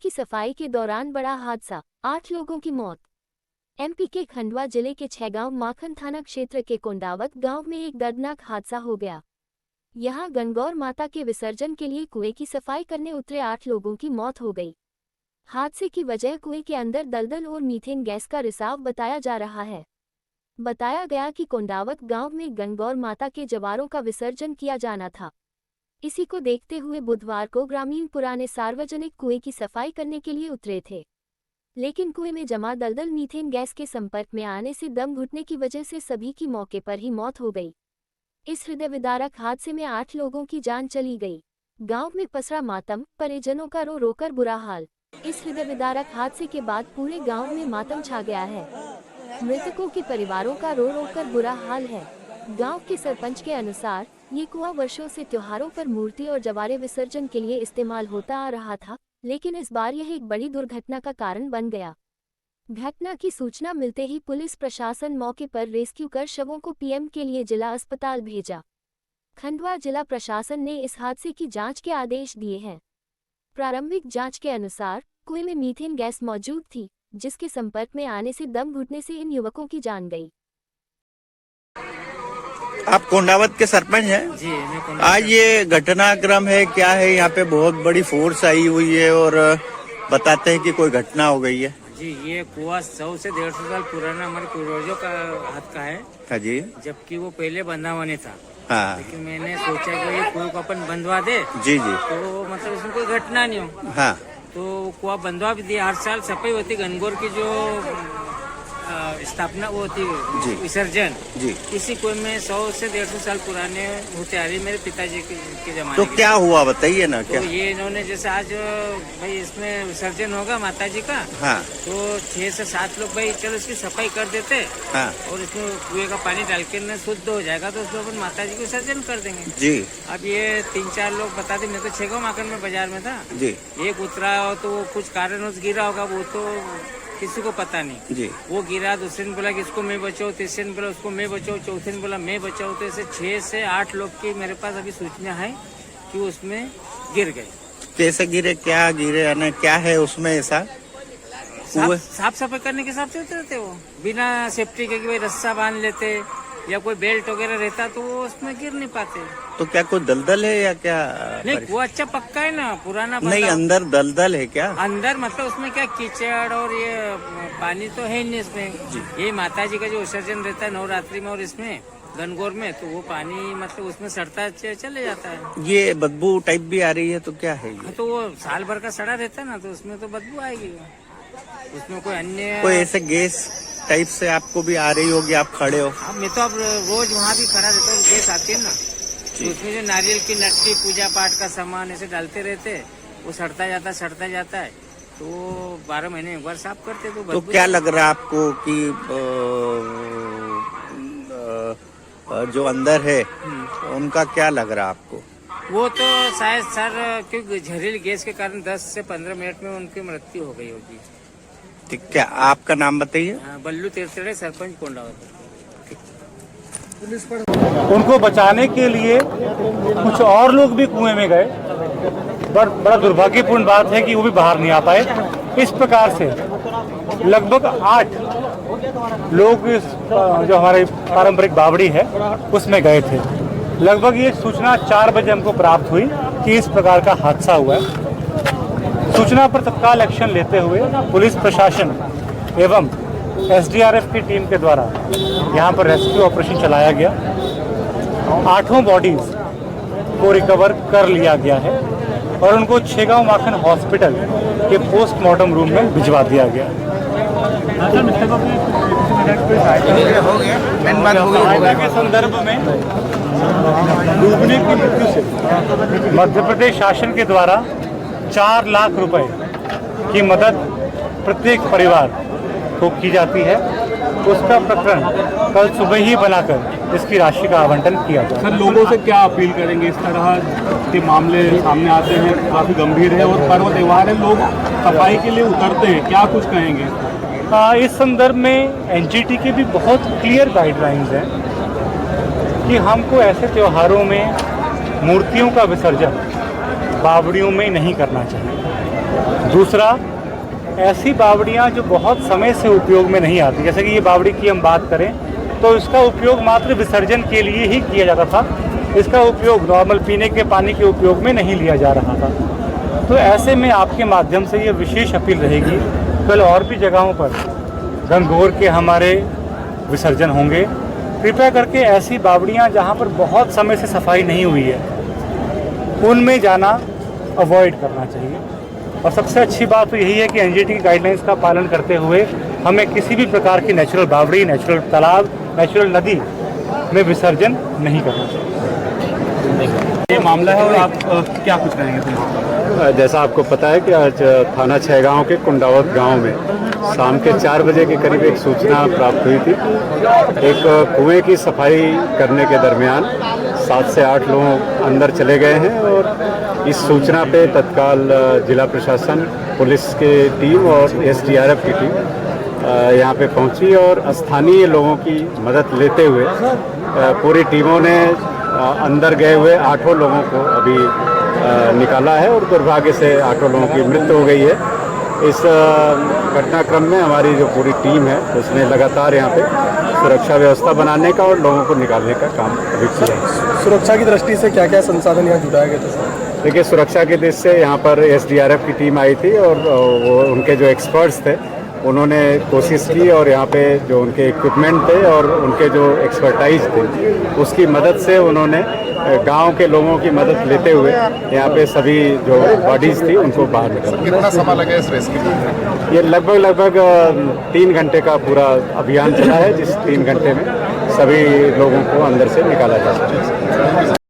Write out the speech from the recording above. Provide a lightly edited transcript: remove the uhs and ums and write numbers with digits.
की सफाई के दौरान बड़ा हादसा, 8 लोगों की मौत। एमपी के खंडवा जिले के छैगांव माखन थाना क्षेत्र के कोंडावत गांव में एक दर्दनाक हादसा हो गया। यहां गणगौर माता के विसर्जन के लिए कुएं की सफाई करने उतरे 8 लोगों की मौत हो गई। हादसे की वजह कुएं के अंदर दलदल और मीथेन गैस का रिसाव बताया जा रहा है। बताया गया कि कोंडावत गांव में गणगौर माता के जवारों का विसर्जन किया जाना था। इसी को देखते हुए बुधवार को ग्रामीण पुराने सार्वजनिक कुएं की सफाई करने के लिए उतरे थे, लेकिन कुएं में जमा दलदल मीथेन गैस के संपर्क में आने से दम घुटने की वजह से सभी की मौके पर ही मौत हो गई। इस हृदय विदारक हादसे में 8 लोगों की जान चली गई। गांव में पसरा मातम, परिजनों का रो रोकर बुरा हाल। इस हृदय विदारक हादसे के बाद पूरे गांव में मातम छा गया है। मृतकों के परिवारों का रो रोकर बुरा हाल है। गांव के सरपंच के अनुसार ये कुआं वर्षों से त्योहारों पर मूर्ति और जवारे विसर्जन के लिए इस्तेमाल होता आ रहा था, लेकिन इस बार यह एक बड़ी दुर्घटना का कारण बन गया। घटना की सूचना मिलते ही पुलिस प्रशासन मौके पर रेस्क्यू कर शवों को पीएम के लिए जिला अस्पताल भेजा। खंडवा जिला प्रशासन ने इस हादसे की जांच के आदेश दिए हैं। प्रारंभिक जांच के अनुसार कुएं में मीथेन गैस मौजूद थी, जिसके संपर्क में आने से दम घुटने से इन युवकों की जान गई। आप कोंडावत के सरपंच हैं? जी, मैं आज ये घटनाक्रम है, क्या है? यहाँ पे बहुत बड़ी फोर्स आई हुई है और बताते हैं कि कोई घटना हो गई है। जी, ये कुआं 100 से 150 साल पुराना हमारे पूर्वजों का हाथ का है। हाँ जी। जबकि वो पहले बंधा हुआ नहीं था। हाँ। लेकिन मैंने सोचा कि ये कुएं को अपन बंधवा दे। जी जी। तो मतलब इसमें कोई घटना नहीं हो। हाँ। तो कुआं बंधवा भी दिया। हर साल सफाई होती, गणगौर की जो स्थापना वो होती जी। विसर्जन जी। इसी कुएं में 100 से 150 साल पुराने होते आ रही मेरे पिताजी के जमाने। तो क्या हुआ बताइए ना। क्या तो ये इन्होंने जैसे आज भाई इसमें विसर्जन होगा माता जी का। हाँ। तो 6 से 7 लोग भाई चलो इसकी सफाई कर देते। हाँ। और इसमें कुएं का पानी डाल के शुद्ध हो जाएगा तो उसमें अपन माता जी को विसर्जन कर देंगे। जी। अब ये 3-4 लोग बता दे। मैं तो छैगांव माखन में बाजार में था। जी। एक उतरा तो वो कुछ कारणवश गिरा होगा, वो तो किसी को पता नहीं। जी। वो गिरा, दूसरे ने बोला कि इसको मैं बचाऊं, तीसरे ने बोला उसको मैं बचाऊं, चौथे ने बोला मैं बचाऊं। तो ऐसे 6 से 8 लोग की मेरे पास अभी सूचना है कि उसमें गिर गए। कैसे गिरे, क्या गिरे, यानी क्या है उसमें ऐसा? साफ सफाई करने के हिसाब से उतरे थे वो, बिना सेफ्टी के कि भाई रस्सा बांध लेते या कोई बेल्ट वगैरह रहता तो वो उसमें गिर नहीं पाते। तो क्या कोई दलदल है या क्या? नहीं, वो अच्छा पक्का है ना, पुराना नहीं, अंदर दलदल है क्या? अंदर मतलब उसमें क्या कीचड़ और ये पानी तो है नहीं इसमें। ये माता जी का जो विसर्जन रहता है नवरात्रि में और इसमें गणगौर में, तो वो पानी मतलब उसमें सड़ता चले जाता है। ये बदबू टाइप भी आ रही है, तो क्या है ये? तो वो साल भर का सड़ा रहता है ना, तो उसमें तो बदबू आएगी। उसमें कोई अन्य कोई ऐसे गैस टाइप से आपको भी आ रही होगी, आप खड़े हो? मैं तो अब रोज वहाँ भी खड़ा रहता हूँ, गैस आती है ना, तो उसमें जो नारियल की लट्टी पूजा पाठ का सामान ऐसे डालते रहते, वो सड़ता जाता है। तो 12 महीने एक बार साफ करते। तो क्या लग रहा है आपको कि जो अंदर है उनका क्या लग रहा है आपको? वो तो शायद सर क्योंकि जहरीली गैस के कारण 10 से 15 मिनट में उनकी मृत्यु हो गई होगी। ठीक, क्या आपका नाम बताइए? बल्लू तीर्थड़े, सरपंच कोंडावत। उनको बचाने के लिए कुछ और लोग भी कुएं में गए, बड़ा दुर्भाग्यपूर्ण बात है कि वो भी बाहर नहीं आ पाए। इस प्रकार से लगभग 8 लोग जो हमारे पारंपरिक बावड़ी है उसमें गए थे। लगभग ये सूचना 4 बजे हमको प्राप्त हुई कि इस प्रकार का हादसा हुआ है। सूचना पर तत्काल एक्शन लेते हुए पुलिस प्रशासन एवं एसडीआरएफ की टीम के द्वारा यहाँ पर रेस्क्यू ऑपरेशन चलाया गया। 8 बॉडीज को रिकवर कर लिया गया है और उनको छैगांव माखन हॉस्पिटल के पोस्टमार्टम रूम में भिजवा दिया गया। के संदर्भ में डूबने की मृत्यु से मध्य प्रदेश शासन के द्वारा 4 लाख रुपए की मदद प्रत्येक परिवार को की जाती है। उसका प्रकरण कल सुबह ही बनाकर इसकी राशि का आवंटन किया जाए। सर, लोगों से क्या अपील करेंगे? इस तरह के मामले सामने आते हैं, काफी गंभीर है और पर्व त्योहार है, लोग सफाई के लिए उतरते हैं, क्या कुछ कहेंगे? इस संदर्भ में एनजीटी के भी बहुत क्लियर गाइडलाइंस हैं कि हमको ऐसे त्योहारों में मूर्तियों का विसर्जन बावड़ियों में नहीं करना चाहिए। दूसरा, ऐसी बावड़ियाँ जो बहुत समय से उपयोग में नहीं आती, जैसे कि ये बावड़ी की हम बात करें तो इसका उपयोग मात्र विसर्जन के लिए ही किया जाता था। इसका उपयोग नॉर्मल पीने के पानी के उपयोग में नहीं लिया जा रहा था। तो ऐसे में आपके माध्यम से ये विशेष अपील रहेगी, कल और भी जगहों पर गंगौर के हमारे विसर्जन होंगे। कृपया करके ऐसी बावड़ियाँ जहाँ पर बहुत समय से सफाई नहीं हुई है उनमें जाना अवॉइड करना चाहिए। और सबसे अच्छी बात तो यही है कि एनजीटी की गाइडलाइंस का पालन करते हुए हमें किसी भी प्रकार की नेचुरल बावड़ी, नेचुरल तालाब, नेचुरल नदी में विसर्जन नहीं करना चाहिए। ये मामला है और आप क्या कुछ कहेंगे फिर? जैसा आपको पता है कि आज थाना छैगांव के कुंडावत गांव में शाम के 4 बजे के करीब एक सूचना प्राप्त हुई थी। एक कुएं की सफाई करने के दरमियान 7 से 8 लोग अंदर चले गए हैं और इस सूचना पे तत्काल जिला प्रशासन, पुलिस की टीम और एसडीआरएफ की टीम यहाँ पे पहुंची और स्थानीय लोगों की मदद लेते हुए पूरी टीमों ने अंदर गए हुए 8 लोगों को अभी निकाला है और दुर्भाग्य से 8 लोगों की मृत्यु हो गई है। इस घटनाक्रम में हमारी जो पूरी टीम है उसने लगातार यहाँ पे सुरक्षा व्यवस्था बनाने का और लोगों को निकालने का काम अभी किया है। सुरक्षा की दृष्टि से क्या क्या संसाधन यहाँ जुटाए गए थे? देखिए, सुरक्षा की दृष्टि से यहाँ पर एसडीआरएफ की टीम आई थी और वो उनके जो एक्सपर्ट्स थे उन्होंने कोशिश की और यहाँ पे जो उनके इक्विपमेंट थे और उनके जो एक्सपर्टाइज थे उसकी मदद से उन्होंने गांव के लोगों की मदद लेते हुए यहाँ पे सभी जो बॉडीज थी उनको बाहर निकाला। कितना समय लगा इस रेस्क्यू में? ये लगभग 3 घंटे का पूरा अभियान चला है, जिस 3 घंटे में सभी लोगों को अंदर से निकाला जा सके।